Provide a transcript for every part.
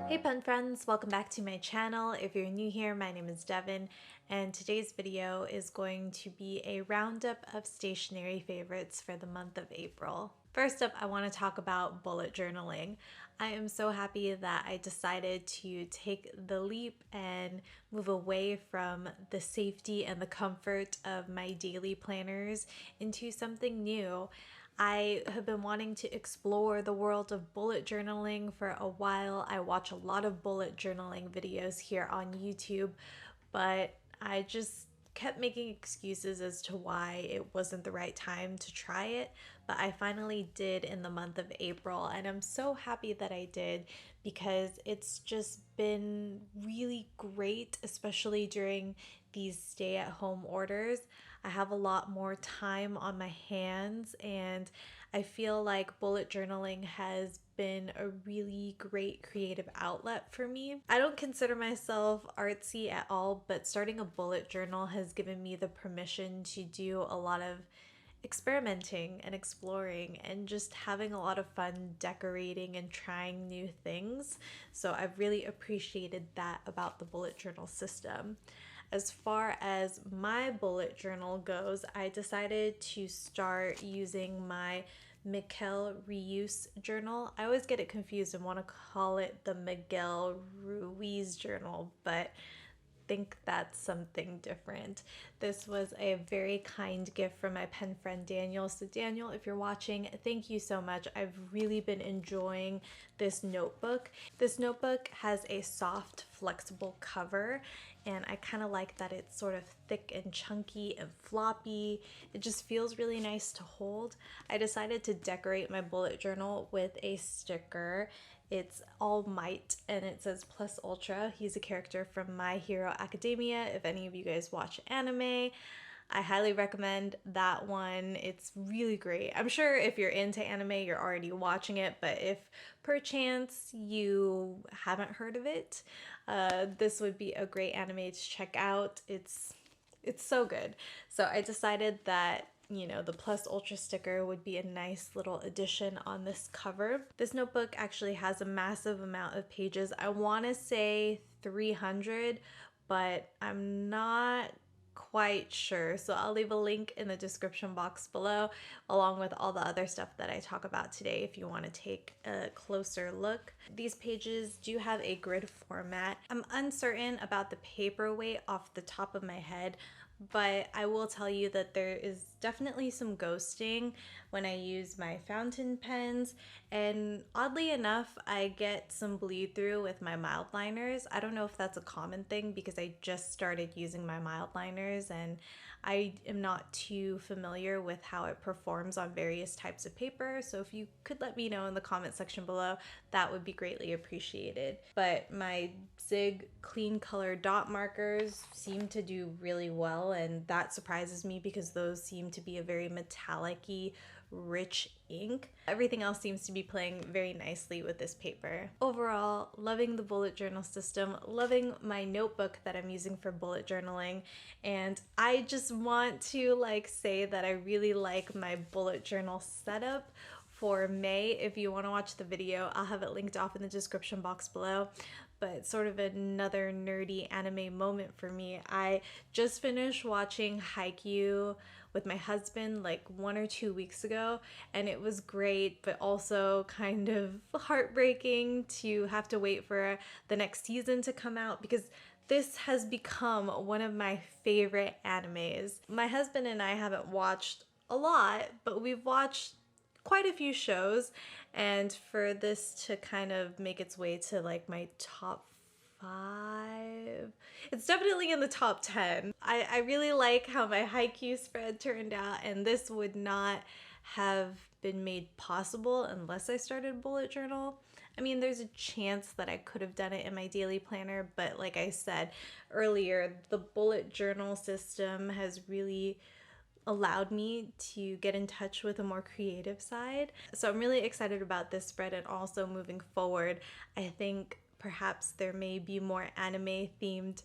Hey pen friends, welcome back to my channel. If you're new here, my name is Devin, and today's video is going to be a roundup of stationery favorites for the month of April. First up, I want to talk about bullet journaling. I am so happy that I decided to take the leap and move away from the safety and the comfort of my daily planners into something new. I have been wanting to explore the world of bullet journaling for a while. I watch a lot of bullet journaling videos here on YouTube, but I just kept making excuses as to why it wasn't the right time to try it. But I finally did in the month of April, and I'm so happy that I did because it's just been really great, especially during these stay-at-home orders. I have a lot more time on my hands, and I feel like bullet journaling has been a really great creative outlet for me. I don't consider myself artsy at all, but starting a bullet journal has given me the permission to do a lot of experimenting and exploring and just having a lot of fun decorating and trying new things. So I've really appreciated that about the bullet journal system. As far as my bullet journal goes, I decided to start using my Miguel Reuse journal. I always get it confused and want to call it the Miguel Ruiz journal, but think that's something different. This was a very kind gift from my pen friend Daniel. So Daniel, if you're watching, thank you so much. I've really been enjoying this notebook. This notebook has a soft, flexible cover, and I kind of like that it's sort of thick and chunky and floppy. It just feels really nice to hold. I decided to decorate my bullet journal with a sticker. It's All Might and it says Plus Ultra. He's a character from My Hero Academia. If any of you guys watch anime, I highly recommend that one. It's really great. I'm sure if you're into anime, you're already watching it, but if perchance you haven't heard of it, this would be a great anime to check out. It's so good. So I decided that the Plus Ultra sticker would be a nice little addition on this cover. This notebook actually has a massive amount of pages. I want to say 300, but I'm not quite sure. So I'll leave a link in the description box below, along with all the other stuff that I talk about today if you want to take a closer look. These pages do have a grid format. I'm uncertain about the paper weight off the top of my head, but I will tell you that there is definitely some ghosting when I use my fountain pens, and oddly enough, I get some bleed through with my mild liners. I don't know if that's a common thing because I just started using my mild liners and I am not too familiar with how it performs on various types of paper. So if you could let me know in the comment section below, that would be greatly appreciated. But my Zig clean color dot markers seem to do really well, and that surprises me because those seem to be a very metallic-y, rich ink. Everything else seems to be playing very nicely with this paper. Overall, loving the bullet journal system, loving my notebook that I'm using for bullet journaling, and I just want to say that I really like my bullet journal setup for May. If you want to watch the video, I'll have it linked off in the description box below. But sort of another nerdy anime moment for me. I just finished watching Haikyuu with my husband 1 or 2 weeks ago, and it was great, but also kind of heartbreaking to have to wait for the next season to come out because this has become one of my favorite animes. My husband and I haven't watched a lot, but we've watched quite a few shows, and for this to kind of make its way to my top 5, it's definitely in the top 10. I really like how my Haikyuu spread turned out, and this would not have been made possible unless I started bullet journal. I mean, there's a chance that I could have done it in my daily planner, but like I said earlier, the bullet journal system has really allowed me to get in touch with a more creative side. So I'm really excited about this spread, and also moving forward, I think perhaps there may be more anime themed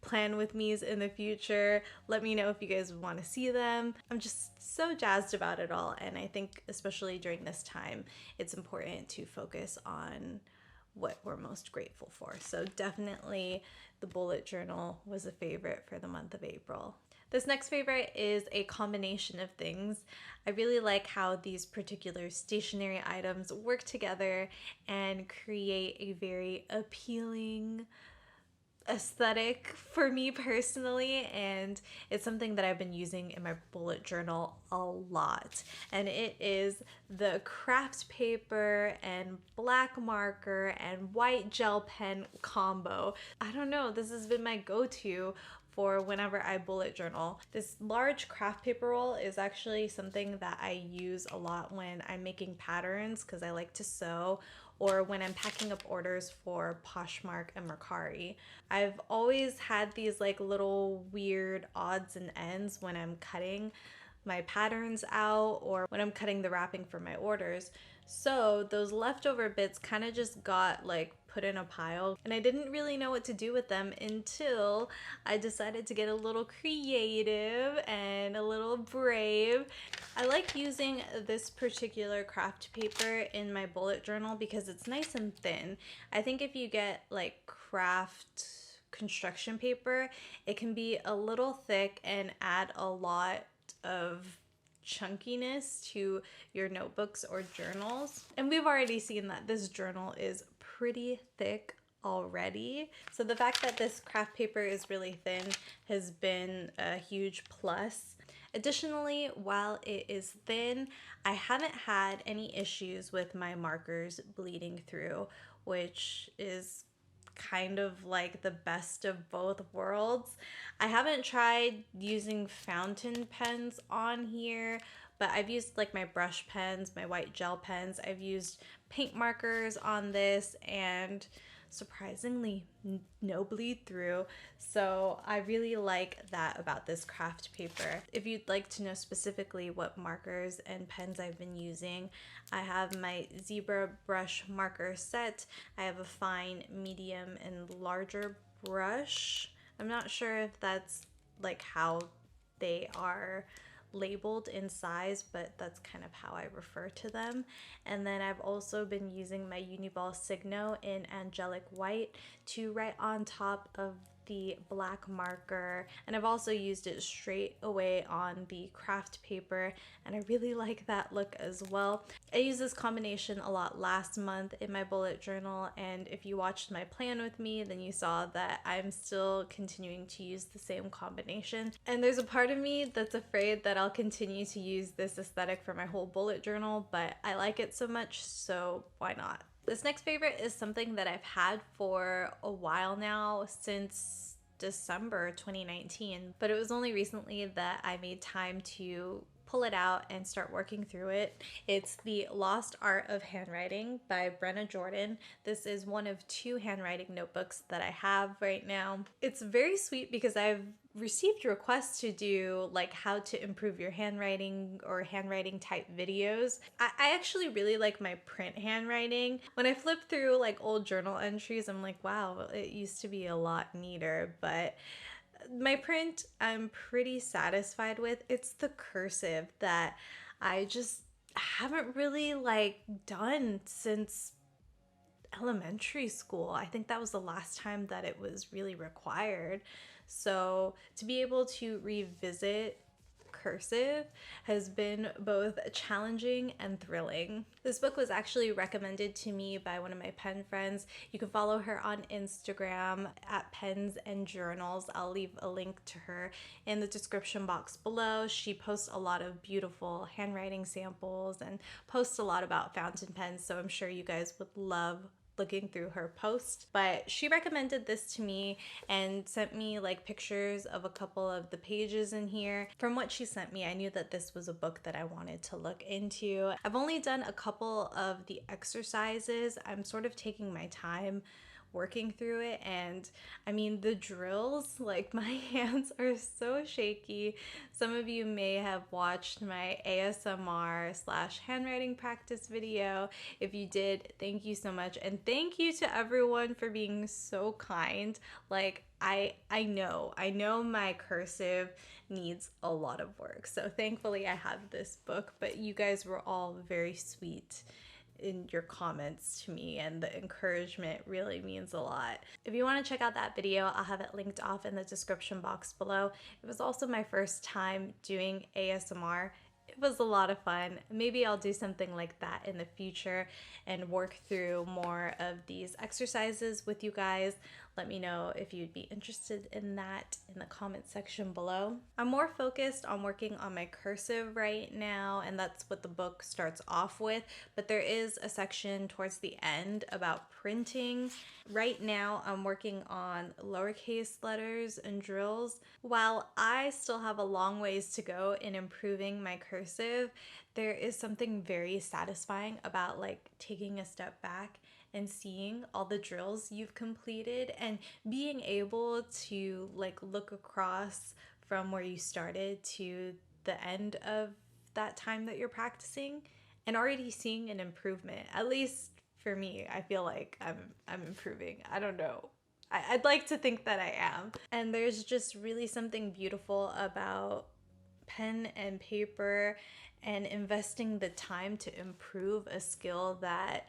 plan with me's in the future. Let me know if you guys want to see them. I'm just so jazzed about it all, and I think especially during this time, it's important to focus on what we're most grateful for. So definitely the bullet journal was a favorite for the month of April. This next favorite is a combination of things. I really like how these particular stationery items work together and create a very appealing aesthetic for me personally, and it's something that I've been using in my bullet journal a lot, and it is the craft paper and black marker and white gel pen combo. I don't know, this has been my go-to for whenever I bullet journal. This large craft paper roll is actually something that I use a lot when I'm making patterns because I like to sew, or when I'm packing up orders for Poshmark and Mercari. I've always had these like little weird odds and ends when I'm cutting my patterns out or when I'm cutting the wrapping for my orders. So those leftover bits kind of just got like put in a pile, and I didn't really know what to do with them until I decided to get a little creative and a little brave. I like using this particular craft paper in my bullet journal because it's nice and thin. I think if you get like craft construction paper, it can be a little thick and add a lot of chunkiness to your notebooks or journals. And we've already seen that this journal is pretty thick already. So the fact that this craft paper is really thin has been a huge plus. Additionally, while it is thin, I haven't had any issues with my markers bleeding through, which is kind of like the best of both worlds. I haven't tried using fountain pens on here, but I've used like my brush pens, my white gel pens. I've used paint markers on this, and surprisingly no bleed through. So I really like that about this craft paper. If you'd like to know specifically what markers and pens I've been using, I have my zebra brush marker set. I have a fine, medium, and larger brush. I'm not sure if that's like how they are labeled in size, but that's kind of how I refer to them. And then I've also been using my Uniball Signo in Angelic White to write on top of the black marker, and I've also used it straight away on the craft paper, and I really like that look as well. I used this combination a lot last month in my bullet journal, and if you watched my plan with me, then you saw that I'm still continuing to use the same combination. And there's a part of me that's afraid that I'll continue to use this aesthetic for my whole bullet journal, but I like it so much, so why not? This next favorite is something that I've had for a while now, since December 2019, but it was only recently that I made time to pull it out and start working through it. It's The Lost Art of Handwriting by Brenna Jordan. This is one of 2 handwriting notebooks that I have right now. It's very sweet because I've received requests to do like how to improve your handwriting or handwriting type videos. I actually really like my print handwriting. When I flip through like old journal entries, I'm like, wow, it used to be a lot neater, but my print I'm pretty satisfied with. It's the cursive that I just haven't really like done since elementary school. I think that was the last time that it was really required. So to be able to revisit cursive has been both challenging and thrilling. This book was actually recommended to me by one of my pen friends. You can follow her on Instagram at Pens and Journals. I'll leave a link to her in the description box below. She posts a lot of beautiful handwriting samples and posts a lot about fountain pens, so I'm sure you guys would love looking through her post. But she recommended this to me and sent me like pictures of a couple of the pages in here. From what she sent me, I knew that this was a book that I wanted to look into. I've only done a couple of the exercises. I'm sort of taking my time working through it, and I mean the drills, like my hands are so shaky. Some of you may have watched my ASMR / handwriting practice video. If you did, thank you so much, and thank you to everyone for being so kind. Like I know my cursive needs a lot of work, so thankfully I have this book, but you guys were all very sweet in your comments to me, and the encouragement really means a lot. If you want to check out that video, I'll have it linked off in the description box below. It was also my first time doing ASMR. It was a lot of fun. Maybe I'll do something like that in the future and work through more of these exercises with you guys. Let me know if you'd be interested in that in the comment section below. I'm more focused on working on my cursive right now, and that's what the book starts off with, but there is a section towards the end about printing. Right now, I'm working on lowercase letters and drills. While I still have a long ways to go in improving my cursive, there is something very satisfying about like taking a step back and seeing all the drills you've completed and being able to like look across from where you started to the end of that time that you're practicing and already seeing an improvement. At least for me, I feel like I'm improving. I don't know. I'd like to think that I am. And there's just really something beautiful about pen and paper and investing the time to improve a skill that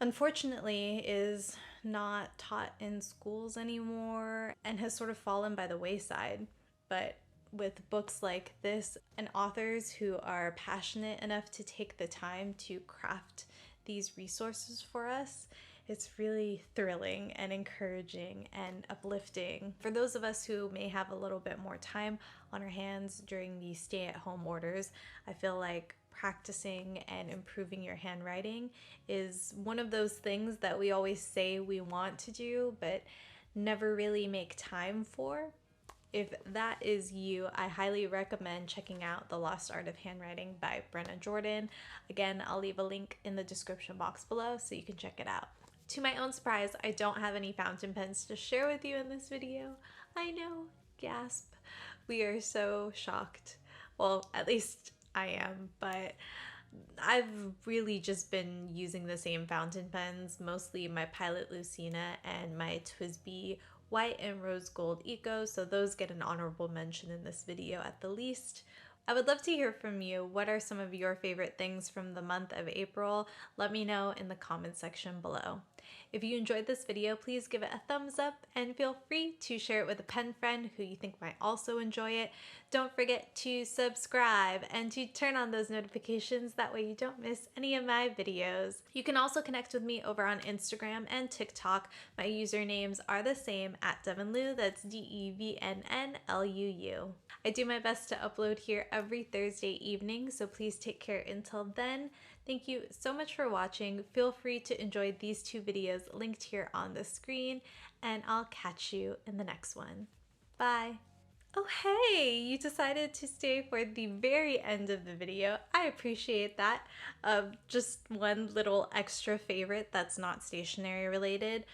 unfortunately is not taught in schools anymore and has sort of fallen by the wayside. But with books like this and authors who are passionate enough to take the time to craft these resources for us, it's really thrilling and encouraging and uplifting. For those of us who may have a little bit more time on our hands during these stay-at-home orders, I feel like practicing and improving your handwriting is one of those things that we always say we want to do but never really make time for. If that is you, I highly recommend checking out The Lost Art of Handwriting by Brenna Jordan. Again, I'll leave a link in the description box below so you can check it out. To my own surprise, I don't have any fountain pens to share with you in this video. I know, gasp. We are so shocked. Well, at least I am, but I've really just been using the same fountain pens, mostly my Pilot Lucina and my TWSBI White and Rose Gold Eco, so those get an honorable mention in this video at the least. I would love to hear from you. What are some of your favorite things from the month of April? Let me know in the comment section below. If you enjoyed this video, please give it a thumbs up and feel free to share it with a pen friend who you think might also enjoy it. Don't forget to subscribe and to turn on those notifications, that way you don't miss any of my videos. You can also connect with me over on Instagram and TikTok. My usernames are the same, @DevinLu, that's DEVNNLUU. I do my best to upload here every Thursday evening, so please take care until then. Thank you so much for watching. Feel free to enjoy these two videos linked here on the screen, and I'll catch you in the next one. Bye! Oh hey, you decided to stay for the very end of the video. I appreciate that. Just one little extra favorite that's not stationery related.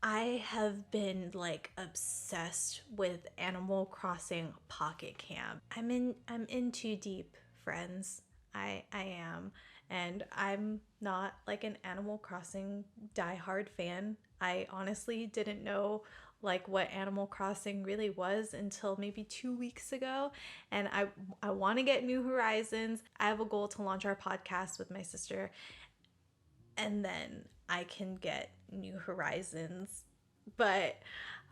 I have been like obsessed with Animal Crossing Pocket Camp. I'm in too deep, friends. I am. And I'm not like an Animal Crossing diehard fan. I honestly didn't know like what Animal Crossing really was until maybe 2 weeks ago, and I want to get New Horizons. I have a goal to launch our podcast with my sister, and then I can get New Horizons. But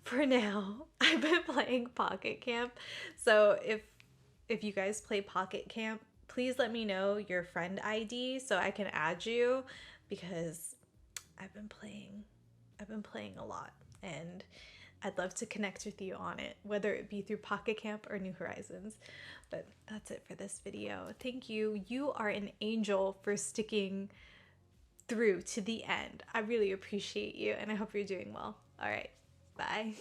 for now, I've been playing Pocket Camp. So if you guys play Pocket Camp, please let me know your friend ID so I can add you, because I've been playing a lot and I'd love to connect with you on it, whether it be through Pocket Camp or New Horizons. But that's it for this video. Thank you. You are an angel for sticking through to the end. I really appreciate you, and I hope you're doing well. All right, bye.